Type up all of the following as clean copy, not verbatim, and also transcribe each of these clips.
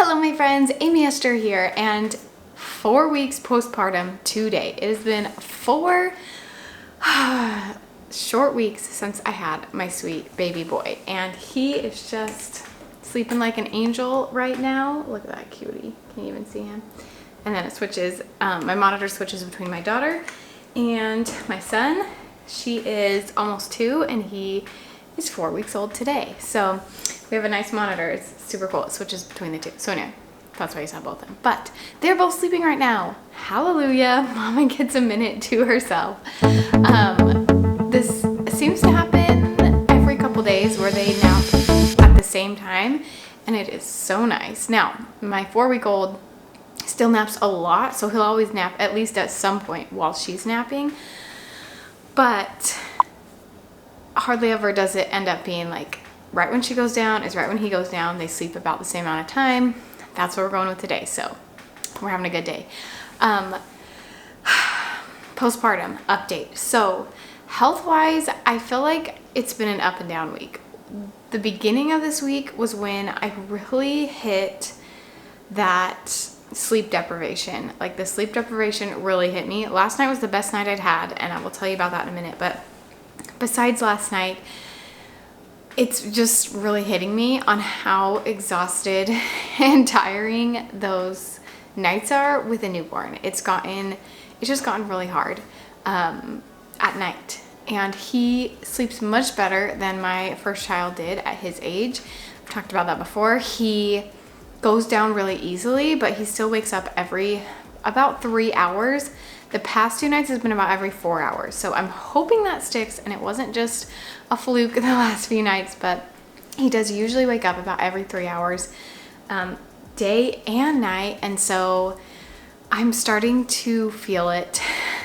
Hello my friends, Amy Esther here, and 4 weeks postpartum today. It has been 4 short weeks since I had my sweet baby boy, and he is just sleeping like an angel right now. Look at that cutie, can you even see him? And then it switches, my monitor switches between my daughter and my son. She is almost 2 and he is 4 weeks old today. So we have a nice monitor. It's super cool. It switches between the two. So anyway, that's why you saw both of them. But they're both sleeping right now. Hallelujah. Mama gets a minute to herself. This seems to happen every couple days where they nap at the same time. And it is so nice. Now, my 4-week-old still naps a lot. So he'll always nap at least at some point while she's napping. But hardly ever does it end up being like right when she goes down is right when he goes down. They sleep about the same amount of time. That's what we're going with today. So we're having a good day. Postpartum update. So health-wise, I feel like it's been an up and down week. The beginning of this week was when I really hit that sleep deprivation. Like the sleep deprivation really hit me. Last night was the best night I'd had, and I will tell you about that in a minute. But besides last night, it's just really hitting me on how exhausted and tiring those nights are with a newborn. It's just gotten really hard at night. And he sleeps much better than my first child did at his age. I've talked about that before. He goes down really easily, but he still wakes up every about 3 hours. The past 2 nights has been about every 4 hours. So I'm hoping that sticks and it wasn't just a fluke the last few nights, but he does usually wake up about every 3 hours, day and night. And so I'm starting to feel it.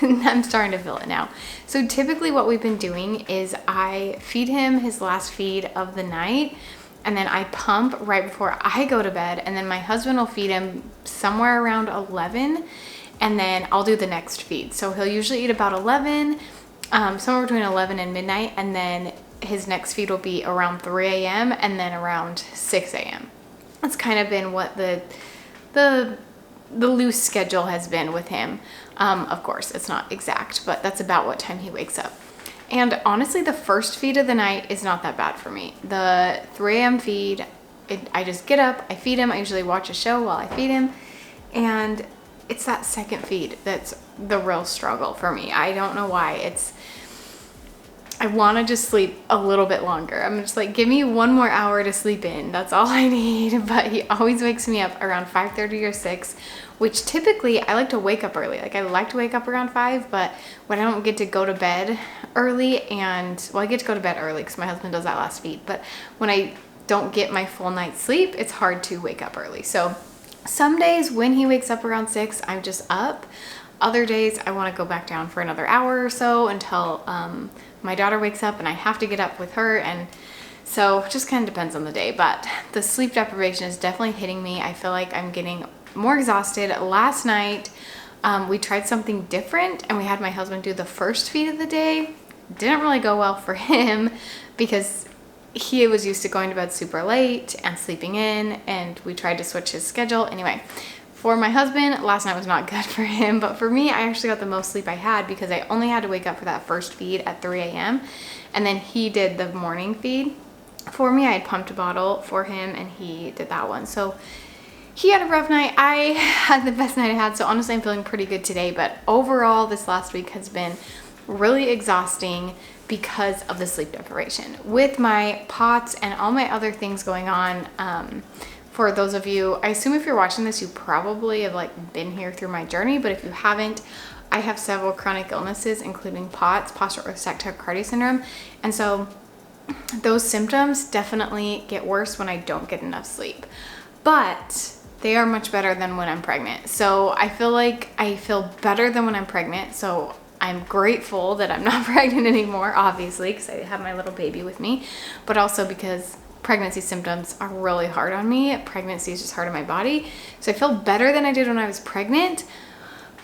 I'm starting to feel it now. So typically what we've been doing is I feed him his last feed of the night, and then I pump right before I go to bed, and then my husband will feed him somewhere around 11, and then I'll do the next feed. So he'll usually eat about 11, somewhere between 11 and midnight, and then his next feed will be around 3 a.m. and then around 6 a.m. That's kind of been what the loose schedule has been with him. Of course, it's not exact, but that's about what time he wakes up. And honestly, the first feed of the night is not that bad for me. The 3 a.m. feed, I just get up, I feed him. I usually watch a show while I feed him. And it's that second feed that's the real struggle for me. I don't know why. I want to just sleep a little bit longer. I'm just like, give me 1 more hour to sleep in. That's all I need. But he always wakes me up around 5:30 or 6, which typically I like to wake up early. Like I like to wake up around 5, but when I don't get to go to bed early I get to go to bed early because my husband does that last feed. But when I don't get my full night's sleep, it's hard to wake up early. So some days when he wakes up around 6, I'm just up. Other days I want to go back down for another hour or so until my daughter wakes up and I have to get up with her. And so it just kind of depends on the day, but the sleep deprivation is definitely hitting me. I feel like I'm getting more exhausted. Last night, we tried something different and we had my husband do the first feed of the day. Didn't really go well for him because he was used to going to bed super late and sleeping in, and we tried to switch his schedule. Anyway, for my husband, last night was not good for him, but for me, I actually got the most sleep I had because I only had to wake up for that first feed at 3 a.m. and then he did the morning feed for me. I had pumped a bottle for him and he did that one. So he had a rough night. I had the best night I had. So honestly, I'm feeling pretty good today, but overall this last week has been really exhausting because of the sleep deprivation. With my POTS and all my other things going on, for those of you, I assume if you're watching this, you probably have like been here through my journey, but if you haven't, I have several chronic illnesses, including POTS, post-traumatic tachycardia syndrome. And so those symptoms definitely get worse when I don't get enough sleep, but they are much better than when I'm pregnant. So I feel like I feel better than when I'm pregnant. So I'm grateful that I'm not pregnant anymore, obviously, because I have my little baby with me, but also because pregnancy symptoms are really hard on me. Pregnancy is just hard on my body. So I feel better than I did when I was pregnant,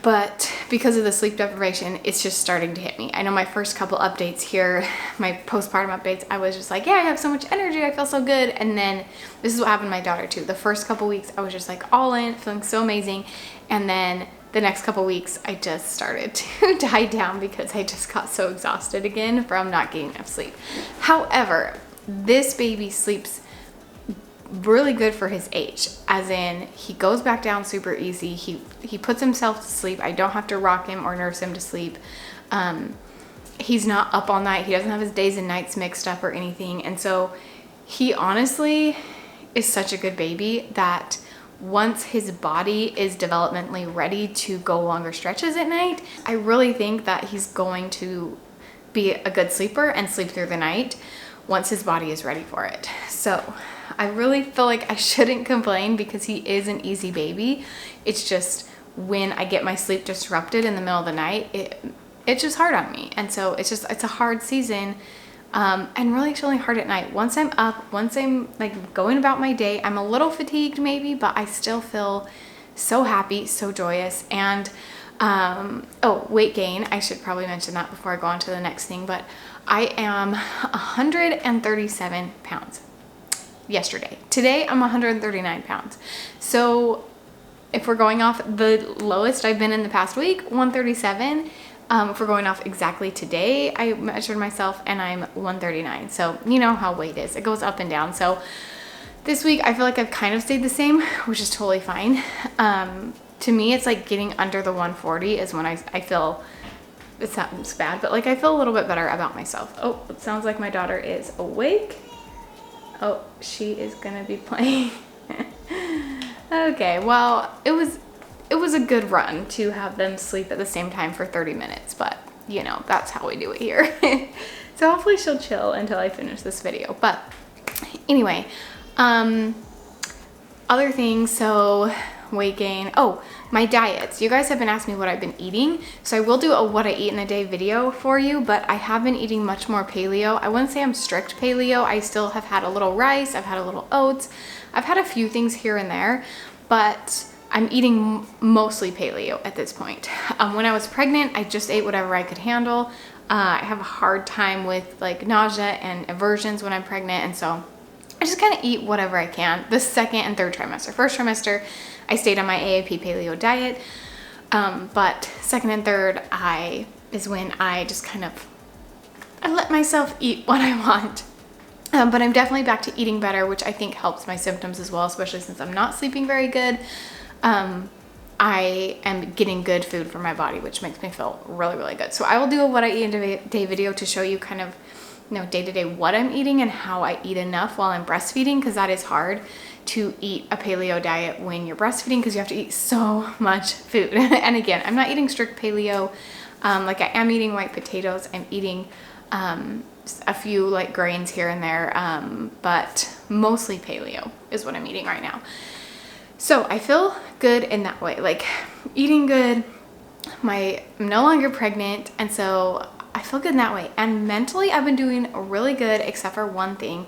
But because of the sleep deprivation, it's just starting to hit me. I know my first couple updates here, my postpartum updates, I was just like, yeah, I have so much energy, I feel so good. And then this is what happened to my daughter too. The first couple weeks, I was just like all in, feeling so amazing. And then the next couple weeks, I just started to die down because I just got so exhausted again from not getting enough sleep. However, this baby sleeps really good for his age, as in he goes back down super easy. He puts himself to sleep. I don't have to rock him or nurse him to sleep. He's not up all night. He doesn't have his days and nights mixed up or anything. And so he honestly is such a good baby that once his body is developmentally ready to go longer stretches at night, I really think that he's going to be a good sleeper and sleep through the night once his body is ready for it. So I really feel like I shouldn't complain because he is an easy baby. It's just when I get my sleep disrupted in the middle of the night, it's just hard on me. And so it's a hard season. And really it's really hard at night. Once I'm up, once I'm like going about my day, I'm a little fatigued maybe, but I still feel so happy, so joyous. And oh, weight gain, I should probably mention that before I go on to the next thing, but I am 137 pounds yesterday. Today I'm 139 pounds. So if we're going off the lowest I've been in the past week, 137. If we're going off exactly today, I measured myself and I'm 139. So you know how weight is. It goes up and down. So this week I feel like I've kind of stayed the same, which is totally fine. To me, it's like getting under the 140 is when I feel, it sounds bad, but like I feel a little bit better about myself. Oh, it sounds like my daughter is awake. Oh, she is gonna be playing. Okay, well, it was a good run to have them sleep at the same time for 30 minutes, but you know, that's how we do it here. So hopefully she'll chill until I finish this video. But anyway, other things, so weight gain. Oh, my diets. You guys have been asking me what I've been eating. So I will do a what I eat in a day video for you, but I have been eating much more paleo. I wouldn't say I'm strict paleo. I still have had a little rice. I've had a little oats. I've had a few things here and there, but I'm eating mostly paleo at this point. When I was pregnant, I just ate whatever I could handle. I have a hard time with like nausea and aversions when I'm pregnant, and so I just kind of eat whatever I can. The second and third trimester. First trimester, I stayed on my AAP paleo diet, but second and third is when I just kind of, I let myself eat what I want. But I'm definitely back to eating better, which I think helps my symptoms as well, especially since I'm not sleeping very good. I am getting good food for my body, which makes me feel really, really good. So I will do a what I eat in a day video to show you kind of, you know, day to day what I'm eating and how I eat enough while I'm breastfeeding, because that is hard to eat a paleo diet when you're breastfeeding because you have to eat so much food. And again, I'm not eating strict paleo. Like I am eating white potatoes. I'm eating a few like grains here and there, but mostly paleo is what I'm eating right now. So I feel good in that way, like eating good. I'm no longer pregnant, and so I feel good in that way. And mentally, I've been doing really good, except for one thing.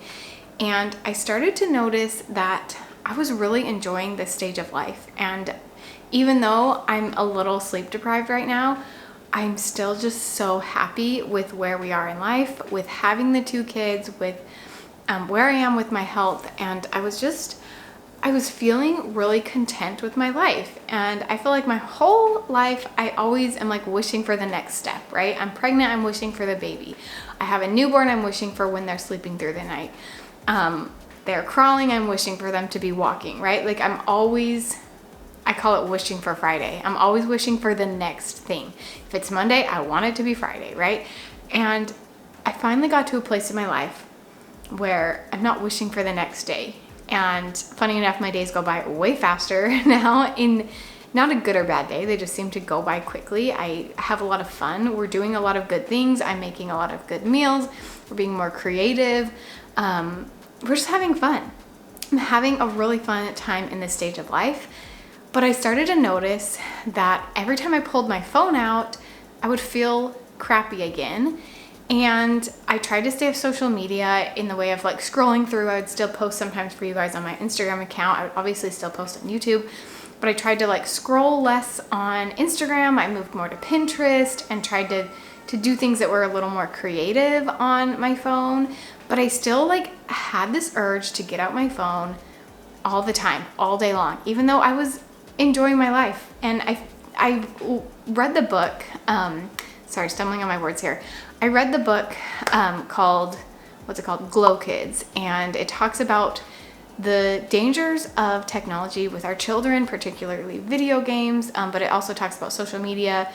And I started to notice that I was really enjoying this stage of life. And even though I'm a little sleep deprived right now, I'm still just so happy with where we are in life, with having the 2 kids, with where I am with my health. And I was feeling really content with my life. And I feel like my whole life, I always am like wishing for the next step, right? I'm pregnant, I'm wishing for the baby. I have a newborn, I'm wishing for when they're sleeping through the night. They're crawling, I'm wishing for them to be walking, right? Like I call it wishing for Friday. I'm always wishing for the next thing. If it's Monday, I want it to be Friday, right? And I finally got to a place in my life where I'm not wishing for the next day. And funny enough, my days go by way faster now, in not a good or bad day. They just seem to go by quickly. I have a lot of fun. We're doing a lot of good things. I'm making a lot of good meals. We're being more creative. We're just having fun. I'm having a really fun time in this stage of life. But I started to notice that every time I pulled my phone out, I would feel crappy again. And I tried to stay off social media in the way of like scrolling through. I would still post sometimes for you guys on my Instagram account. I would obviously still post on YouTube, but I tried to like scroll less on Instagram. I moved more to Pinterest and tried to do things that were a little more creative on my phone. But I still like had this urge to get out my phone all the time, all day long, even though I was enjoying my life. And I read the book, sorry, stumbling on my words here. I read the book called, what's it called? Glow Kids. And it talks about the dangers of technology with our children, particularly video games, but it also talks about social media,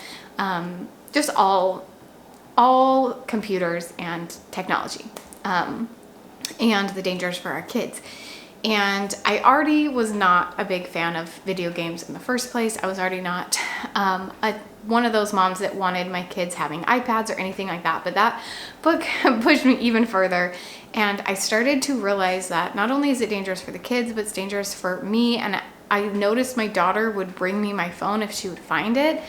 just all computers and technology, and the dangers for our kids. And I already was not a big fan of video games in the first place. I was already not one of those moms that wanted my kids having iPads or anything like that. But that book pushed me even further. And I started to realize that not only is it dangerous for the kids, but it's dangerous for me. And I noticed my daughter would bring me my phone if she would find it.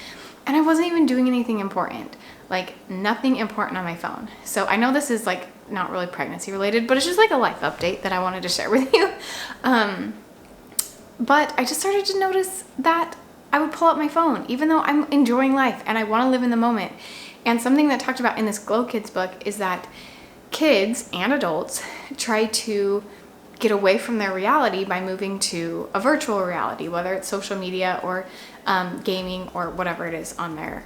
And I wasn't even doing anything important, like nothing important on my phone. So I know this is like not really pregnancy related, but it's just like a life update that I wanted to share with you. But I just started to notice that I would pull out my phone, even though I'm enjoying life and I want to live in the moment. And something that talked about in this Glow Kids book is that kids and adults try to get away from their reality by moving to a virtual reality, whether it's social media or gaming or whatever it is on their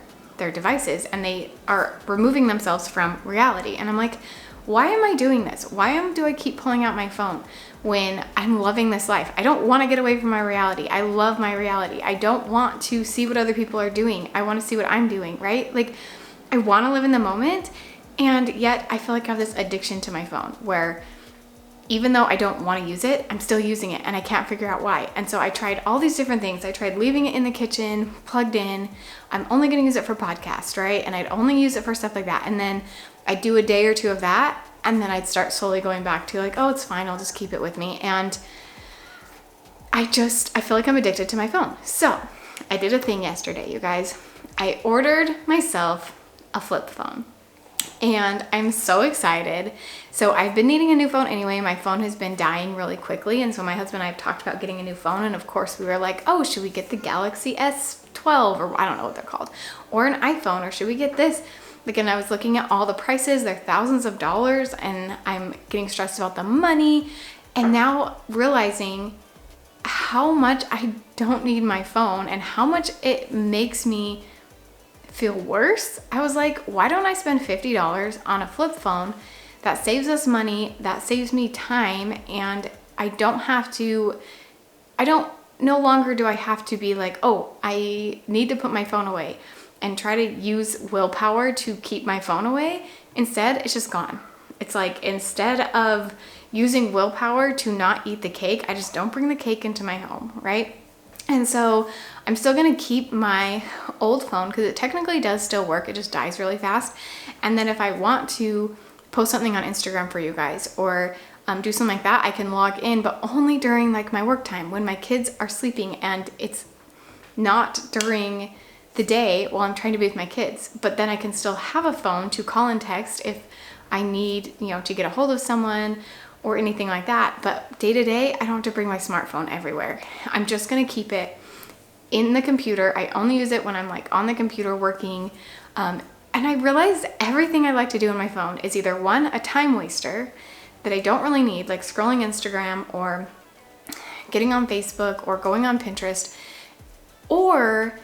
devices, and they are removing themselves from reality. And I'm like, why am I doing this? Why do I keep pulling out my phone when I'm loving this life? I don't want to get away from my reality. I love my reality. I don't want to see what other people are doing. I want to see what I'm doing, right? Like, I want to live in the moment, and yet I feel like I have this addiction to my phone where even though I don't want to use it, I'm still using it and I can't figure out why. And so I tried all these different things. I tried leaving it in the kitchen, plugged in. I'm only going to use it for podcasts, right? And I'd only use it for stuff like that. And then I'd do a day or two of that. And then I'd start slowly going back to like, oh, it's fine. I'll just keep it with me. And I feel like I'm addicted to my phone. So I did a thing yesterday, you guys. I ordered myself a flip phone. And I'm so excited. So I've been needing a new phone anyway. My phone has been dying really quickly. And so my husband and I have talked about getting a new phone. And of course we were like, oh, should we get the Galaxy S12 or I don't know what they're called, or an iPhone, or should we get this? Again, I was looking at all the prices. They're thousands of dollars and I'm getting stressed about the money. And now realizing how much I don't need my phone and how much it makes me feel worse, I was like, why don't I spend $50 on a flip phone that saves us money, that saves me time, and no longer do I have to be like, oh, I need to put my phone away and try to use willpower to keep my phone away. Instead, it's just gone. It's like, instead of using willpower to not eat the cake, I just don't bring the cake into my home, right? And so I'm still going to keep my old phone because it technically does still work. It just dies really fast. And then if I want to post something on Instagram for you guys or do something like that, I can log in, but only during like my work time when my kids are sleeping, and it's not during the day while I'm trying to be with my kids. But then I can still have a phone to call and text if I need, to get a hold of someone or anything like that. But day to day, I don't have to bring my smartphone everywhere. I'm just going to keep it in the computer. I only use it when I'm like on the computer working. And I realized everything I like to do on my phone is either one, a time waster that I don't really need, like scrolling Instagram or getting on Facebook or going on Pinterest, or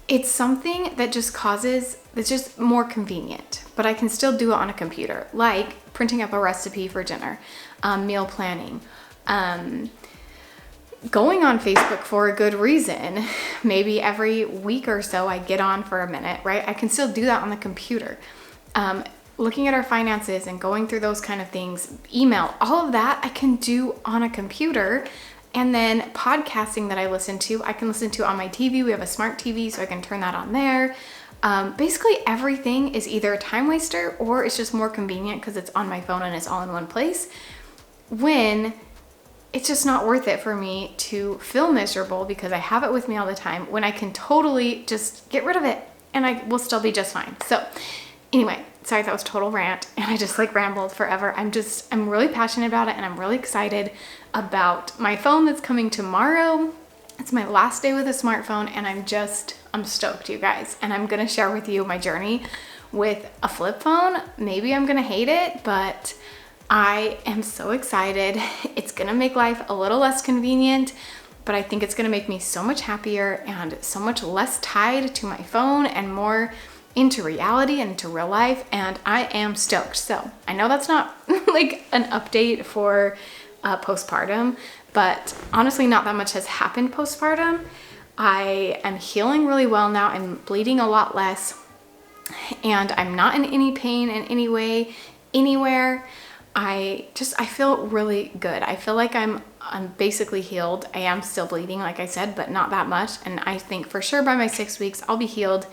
it's something that that's just more convenient, but I can still do it on a computer, like printing up a recipe for dinner, meal planning, going on Facebook for a good reason. Maybe every week or so I get on for a minute, right? I can still do that on the computer. Looking at our finances and going through those kind of things, email, all of that I can do on a computer. And then podcasting that I listen to, I can listen to on my TV. We have a smart TV, so I can turn that on there. Basically everything is either a time waster or it's just more convenient because it's on my phone and it's all in one place, when it's just not worth it for me to feel miserable because I have it with me all the time, when I can totally just get rid of it and I will still be just fine. So anyway, sorry, that was total rant and I just like rambled forever. I'm really passionate about it and I'm really excited about my phone that's coming tomorrow. It's my last day with a smartphone, and I'm stoked, you guys. And I'm gonna share with you my journey with a flip phone. Maybe I'm gonna hate it, but I am so excited. It's gonna make life a little less convenient, but I think it's gonna make me so much happier and so much less tied to my phone and more into reality and into real life, and I am stoked. So I know that's not like an update for postpartum, but honestly not that much has happened postpartum. I am healing really well now. I'm bleeding a lot less, and I'm not in any pain in any way, anywhere. I feel really good. I feel like I'm basically healed. I am still bleeding, like I said, but not that much. And I think for sure by my 6 weeks, I'll be healed.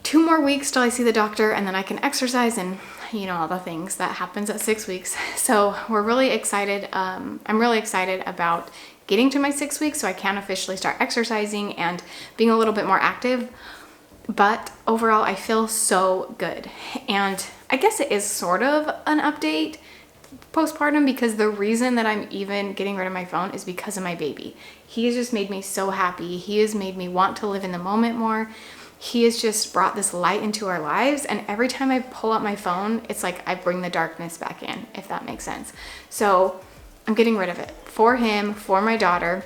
2 more weeks till I see the doctor, and then I can exercise and, you know, all the things that happens at 6 weeks. So we're really excited. I'm really excited about getting to my 6 weeks so I can officially start exercising and being a little bit more active. But overall, I feel so good. And I guess it is sort of an update postpartum, because the reason that I'm even getting rid of my phone is because of my baby. He has just made me so happy. He has made me want to live in the moment more. He has just brought this light into our lives. And every time I pull out my phone, it's like I bring the darkness back in, if that makes sense. So I'm getting rid of it for him, for my daughter.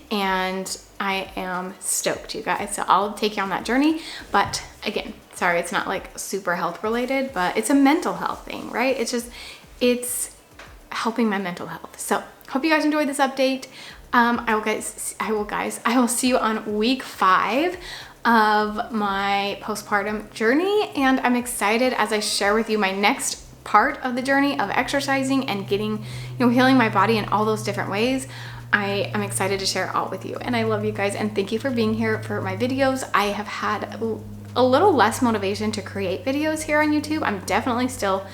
And I am stoked, you guys. So I'll take you on that journey. But again, sorry, it's not like super health related, but it's a mental health thing, right? It's helping my mental health. So hope you guys enjoyed this update. I will see you on week 5 of my postpartum journey. And I'm excited as I share with you my next part of the journey of exercising and getting, healing my body in all those different ways. I am excited to share it all with you, and I love you guys, and thank you for being here for my videos. I have had a little less motivation to create videos here on YouTube. I'm definitely still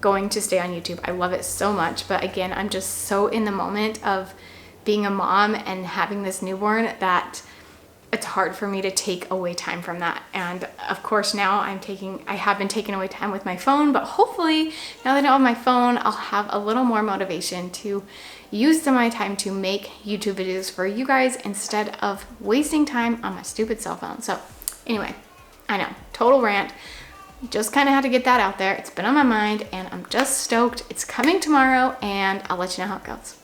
going to stay on YouTube. I love it so much, but again, I'm just so in the moment of being a mom and having this newborn that it's hard for me to take away time from that. And of course now I have been taking away time with my phone, but hopefully now that I don't have my phone, I'll have a little more motivation to use some of my time to make YouTube videos for you guys instead of wasting time on my stupid cell phone. So anyway, I know, total rant. Just kind of had to get that out there. It's been on my mind, and I'm just stoked. It's coming tomorrow, and I'll let you know how it goes.